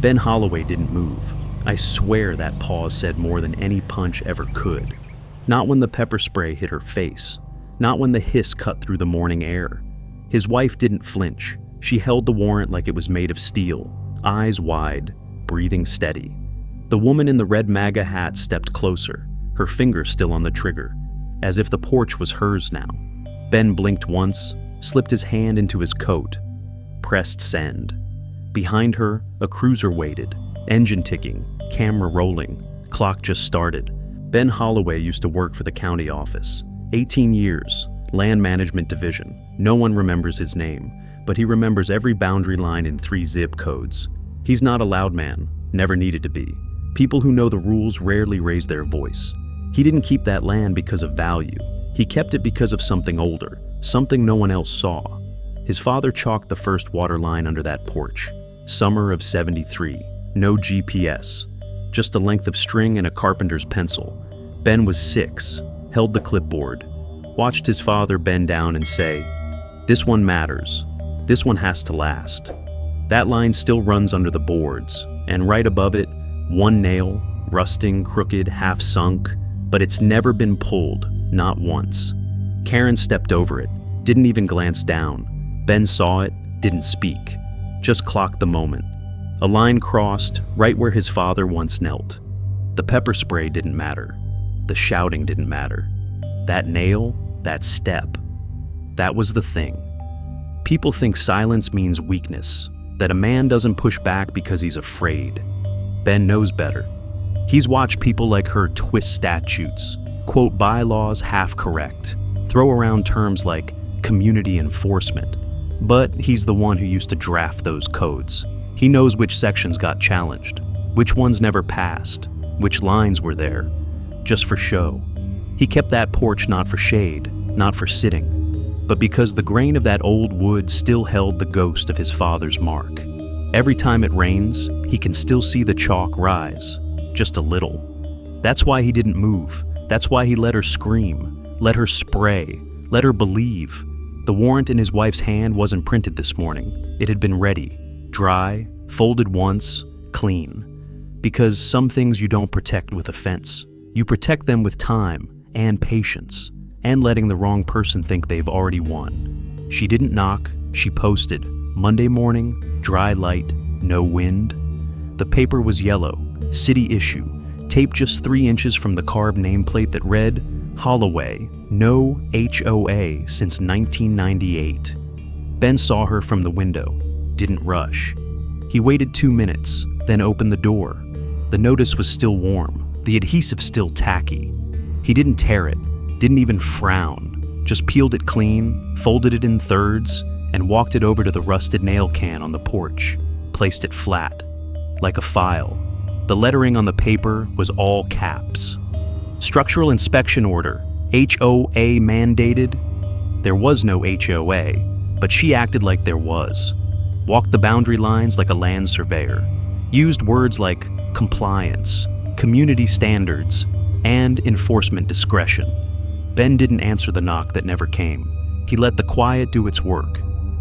Ben Holloway didn't move. I swear that pause said more than any punch ever could. Not when the pepper spray hit her face. Not when the hiss cut through the morning air. His wife didn't flinch. She held the warrant like it was made of steel, eyes wide, breathing steady. The woman in the red MAGA hat stepped closer, her finger still on the trigger, as if the porch was hers now. Ben blinked once, slipped his hand into his coat, pressed send. Behind her, a cruiser waited, engine ticking, camera rolling, clock just started. Ben Holloway used to work for the county office. 18 years, land management division. No one remembers his name, but he remembers every boundary line in 3 zip codes. He's not a loud man, never needed to be. People who know the rules rarely raise their voice. He didn't keep that land because of value. He kept it because of something older, something no one else saw. His father chalked the first water line under that porch. Summer of '73. No GPS. Just a length of string and a carpenter's pencil. Ben was 6, held the clipboard, watched his father bend down and say, "This one matters. This one has to last." That line still runs under the boards, and right above it, one nail, rusting, crooked, half sunk, but it's never been pulled, not once. Karen stepped over it, didn't even glance down. Ben saw it, didn't speak, just clocked the moment. A line crossed right where his father once knelt. The pepper spray didn't matter. The shouting didn't matter. That nail, that step, that was the thing. People think silence means weakness, that a man doesn't push back because he's afraid. Ben knows better. He's watched people like her twist statutes, quote bylaws half correct, throw around terms like community enforcement. But he's the one who used to draft those codes. He knows which sections got challenged, which ones never passed, which lines were there, just for show. He kept that porch not for shade, not for sitting, but because the grain of that old wood still held the ghost of his father's mark. Every time it rains, he can still see the chalk rise, just a little. That's why he didn't move. That's why he let her scream, let her spray, let her believe. The warrant in his wife's hand wasn't printed this morning. It had been ready, dry, folded once, clean. Because some things you don't protect with offense. You protect them with time and patience, and letting the wrong person think they've already won. She didn't knock, she posted. Monday morning, dry light, no wind. The paper was yellow, city issue, taped just 3 inches from the carved nameplate that read, Holloway, no HOA since 1998. Ben saw her from the window, didn't rush. He waited 2 minutes, then opened the door. The notice was still warm, the adhesive still tacky. He didn't tear it, didn't even frown, just peeled it clean, folded it in thirds, and walked it over to the rusted nail can on the porch, placed it flat, like a file. The lettering on the paper was all caps. Structural inspection order, HOA mandated. There was no HOA, but she acted like there was. Walked the boundary lines like a land surveyor. Used words like compliance, community standards, and enforcement discretion. Ben didn't answer the knock that never came. He let the quiet do its work.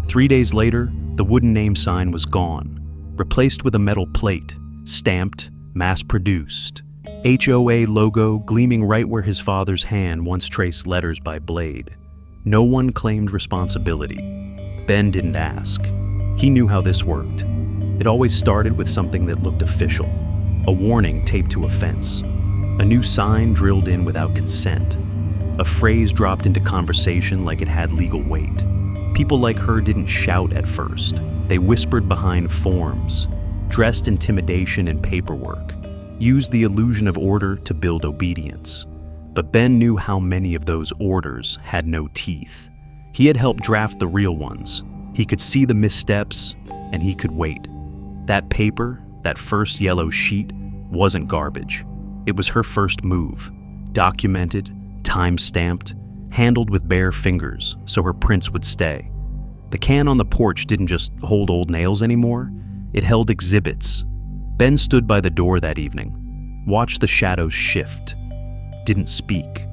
3 days later, the wooden name sign was gone, replaced with a metal plate, stamped, mass-produced. HOA logo gleaming right where his father's hand once traced letters by blade. No one claimed responsibility. Ben didn't ask. He knew how this worked. It always started with something that looked official. A warning taped to a fence. A new sign drilled in without consent. A phrase dropped into conversation like it had legal weight. People like her didn't shout at first. They whispered behind forms, dressed intimidation in paperwork, used the illusion of order to build obedience. But Ben knew how many of those orders had no teeth. He had helped draft the real ones. He could see the missteps, and he could wait. That paper, that first yellow sheet, wasn't garbage. It was her first move, documented, time-stamped, handled with bare fingers so her prints would stay. The can on the porch didn't just hold old nails anymore, it held exhibits. Ben stood by the door that evening, watched the shadows shift, didn't speak.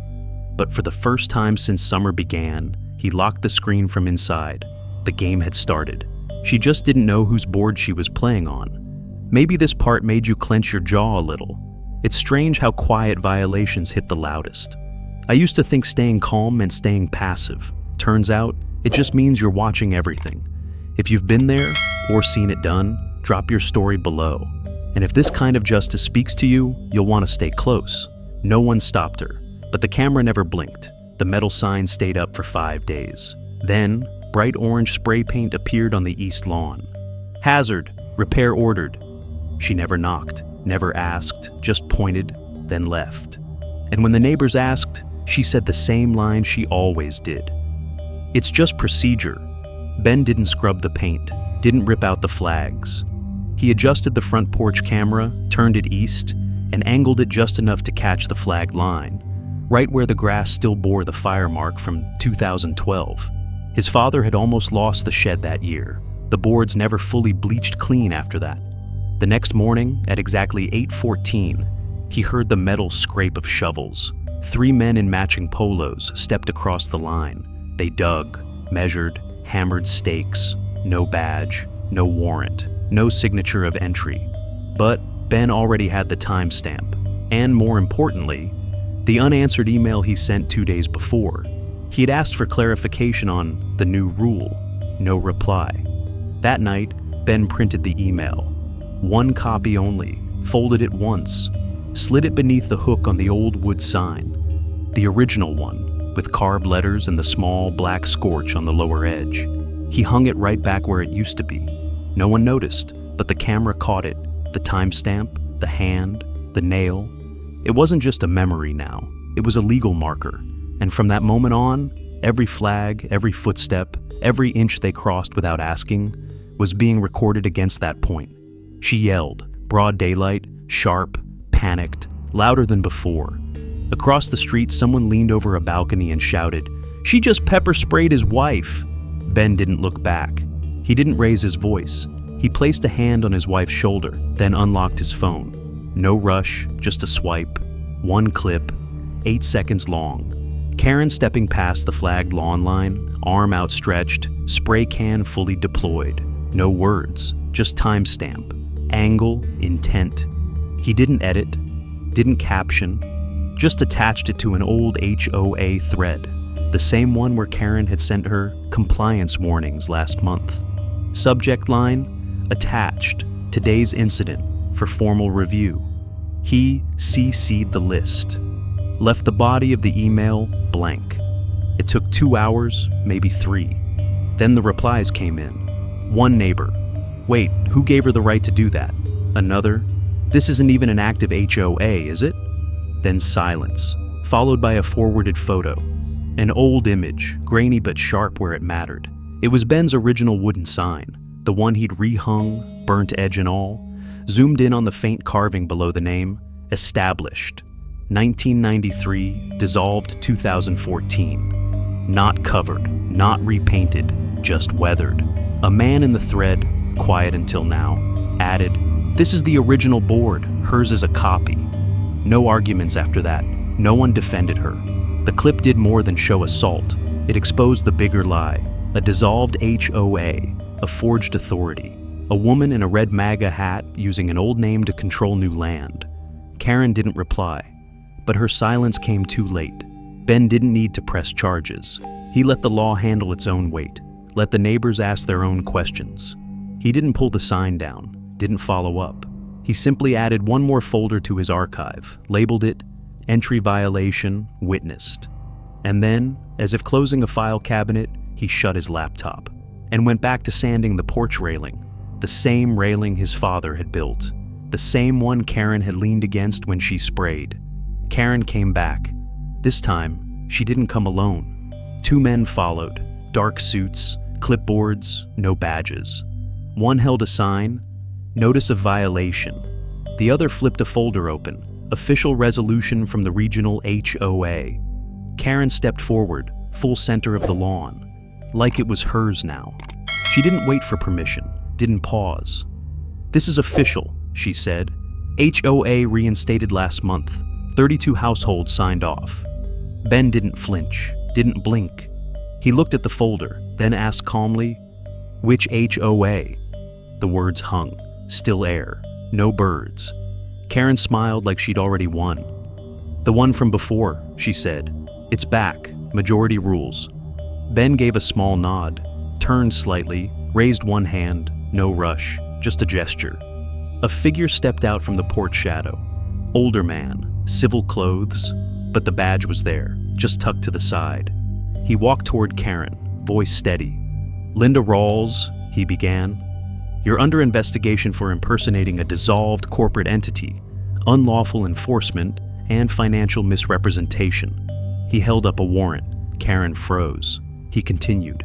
But for the first time since summer began, he locked the screen from inside. The game had started. She just didn't know whose board she was playing on. Maybe this part made you clench your jaw a little. It's strange how quiet violations hit the loudest. I used to think staying calm meant staying passive. Turns out, it just means you're watching everything. If you've been there or seen it done, drop your story below. And if this kind of justice speaks to you, you'll want to stay close. No one stopped her, but the camera never blinked. The metal sign stayed up for 5 days. Then, bright orange spray paint appeared on the east lawn. Hazard, repair ordered. She never knocked, never asked, just pointed, then left. And when the neighbors asked, she said the same line she always did. It's just procedure. Ben didn't scrub the paint, didn't rip out the flags. He adjusted the front porch camera, turned it east, and angled it just enough to catch the flagged line, right where the grass still bore the fire mark from 2012. His father had almost lost the shed that year. The boards never fully bleached clean after that. The next morning, at exactly 8:14, he heard the metal scrape of shovels. 3 men in matching polos stepped across the line. They dug, measured, hammered stakes. No badge, no warrant, no signature of entry. But Ben already had the timestamp, and more importantly, the unanswered email he sent 2 days before. He had asked for clarification on the new rule. No reply. That night, Ben printed the email. 1 copy only, folded it once, slid it beneath the hook on the old wood sign. The original one, with carved letters and the small black scorch on the lower edge. He hung it right back where it used to be. No one noticed, but the camera caught it. The timestamp, the hand, the nail. It wasn't just a memory now. It was a legal marker. And from that moment on, every flag, every footstep, every inch they crossed without asking, was being recorded against that point. She yelled, broad daylight, sharp, panicked, louder than before. Across the street, someone leaned over a balcony and shouted, "She just pepper sprayed his wife." Ben didn't look back. He didn't raise his voice. He placed a hand on his wife's shoulder, then unlocked his phone. No rush, just a swipe. 1 clip, 8 seconds long. Karen stepping past the flagged lawn line, arm outstretched, spray can fully deployed. No words, just timestamp, angle, intent. He didn't edit, didn't caption, just attached it to an old HOA thread, the same one where Karen had sent her compliance warnings last month. Subject line, attached, today's incident, for formal review. He CC'd the list. Left the body of the email blank. It took 2 hours, maybe 3. Then the replies came in. One neighbor, "Wait, who gave her the right to do that?" Another, "This isn't even an active HOA, is it?" Then silence, followed by a forwarded photo. An old image, grainy but sharp where it mattered. It was Ben's original wooden sign, the one he'd rehung, burnt edge and all, zoomed in on the faint carving below the name, established. 1993, dissolved 2014. Not covered, not repainted, just weathered. A man in the thread, quiet until now, added, "This is the original board, hers is a copy." No arguments after that. No one defended her. The clip did more than show assault. It exposed the bigger lie. A dissolved HOA, a forged authority. A woman in a red MAGA hat using an old name to control new land. Karen didn't reply, but her silence came too late. Ben didn't need to press charges. He let the law handle its own weight. Let the neighbors ask their own questions. He didn't pull the sign down, didn't follow up. He simply added one more folder to his archive, labeled it Entry Violation Witnessed. And then, as if closing a file cabinet, he shut his laptop and went back to sanding the porch railing, the same railing his father had built, the same one Karen had leaned against when she sprayed. Karen came back. This time, she didn't come alone. 2 men followed, dark suits, clipboards, no badges. One held a sign, Notice of Violation. The other flipped a folder open, Official Resolution from the Regional HOA. Karen stepped forward, full center of the lawn, like it was hers now. She didn't wait for permission, didn't pause. "This is official," she said. "HOA reinstated last month. 32 households signed off." Ben didn't flinch, didn't blink. He looked at the folder, then asked calmly, "Which HOA?" The words hung, still air. No birds. Karen smiled like she'd already won. "The one from before," she said. "It's back. Majority rules." Ben gave a small nod, turned slightly, raised one hand. No rush, just a gesture. A figure stepped out from the porch shadow. Older man, civil clothes, but the badge was there, just tucked to the side. He walked toward Karen, voice steady. "Linda Rawls," he began. "You're under investigation for impersonating a dissolved corporate entity, unlawful enforcement, and financial misrepresentation." He held up a warrant. Karen froze. He continued.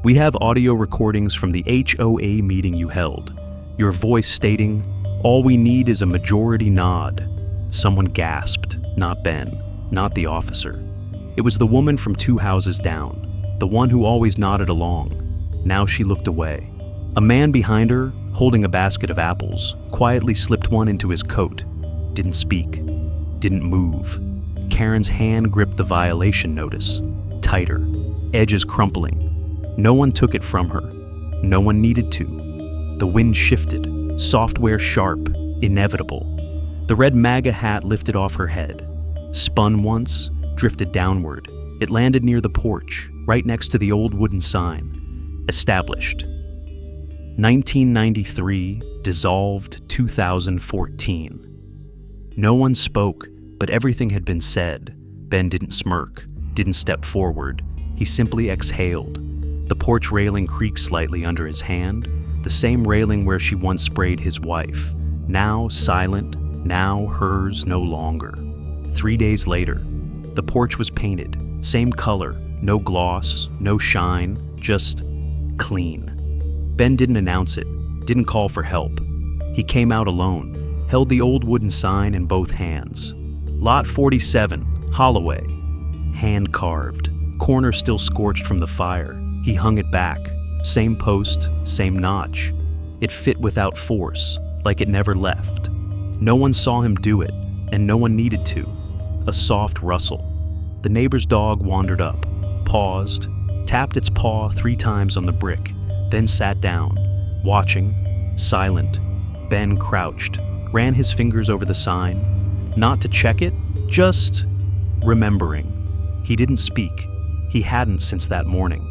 "We have audio recordings from the HOA meeting you held. Your voice stating, 'All we need is a majority nod.'" Someone gasped, not Ben, not the officer. It was the woman from 2 houses down, the one who always nodded along. Now she looked away. A man behind her, holding a basket of apples, quietly slipped one into his coat. Didn't speak. Didn't move. Karen's hand gripped the violation notice. Tighter. Edges crumpling. No one took it from her. No one needed to. The wind shifted. Software sharp. Inevitable. The red MAGA hat lifted off her head. Spun once, drifted downward. It landed near the porch, right next to the old wooden sign. Established. 1993, dissolved 2014. No one spoke, but everything had been said. Ben didn't smirk, didn't step forward. He simply exhaled. The porch railing creaked slightly under his hand, the same railing where she once sprayed his wife. Now silent, now hers no longer. 3 days later, the porch was painted, same color, no gloss, no shine, just clean. Ben didn't announce it, didn't call for help. He came out alone, held the old wooden sign in both hands. Lot 47, Holloway. Hand carved, corner still scorched from the fire. He hung it back, same post, same notch. It fit without force, like it never left. No one saw him do it, and no one needed to. A soft rustle. The neighbor's dog wandered up, paused, tapped its paw 3 times on the brick, then sat down, watching, silent. Ben crouched, ran his fingers over the sign, not to check it, just remembering. He didn't speak. He hadn't since that morning.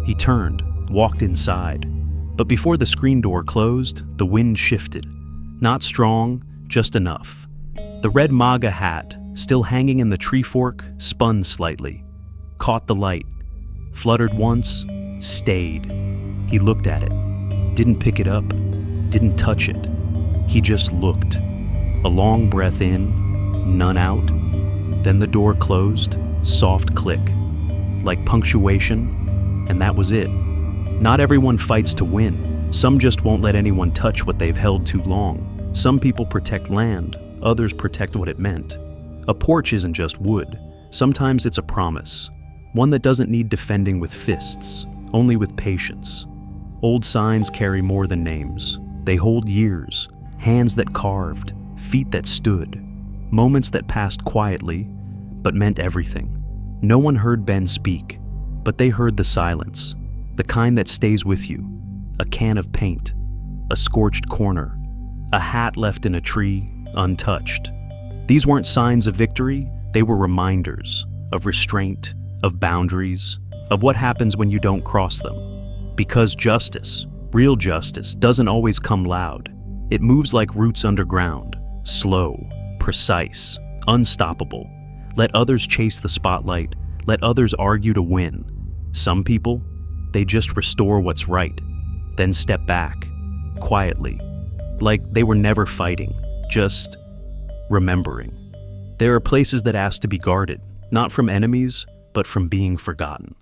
He turned, walked inside. But before the screen door closed, the wind shifted. Not strong, just enough. The red MAGA hat, still hanging in the tree fork, spun slightly. Caught the light. Fluttered once, stayed. He looked at it. Didn't pick it up. Didn't touch it. He just looked. A long breath in, none out. Then the door closed, soft click. Like punctuation, and that was it. Not everyone fights to win. Some just won't let anyone touch what they've held too long. Some people protect land, others protect what it meant. A porch isn't just wood. Sometimes it's a promise. One that doesn't need defending with fists, only with patience. Old signs carry more than names. They hold years, hands that carved, feet that stood, moments that passed quietly, but meant everything. No one heard Ben speak, but they heard the silence, the kind that stays with you. A can of paint, a scorched corner, a hat left in a tree, untouched. These weren't signs of victory, they were reminders of restraint, of boundaries, of what happens when you don't cross them. Because justice, real justice, doesn't always come loud. It moves like roots underground, slow, precise, unstoppable. Let others chase the spotlight, let others argue to win. Some people, they just restore what's right, then step back, quietly, like they were never fighting, just remembering. There are places that ask to be guarded, not from enemies, but from being forgotten.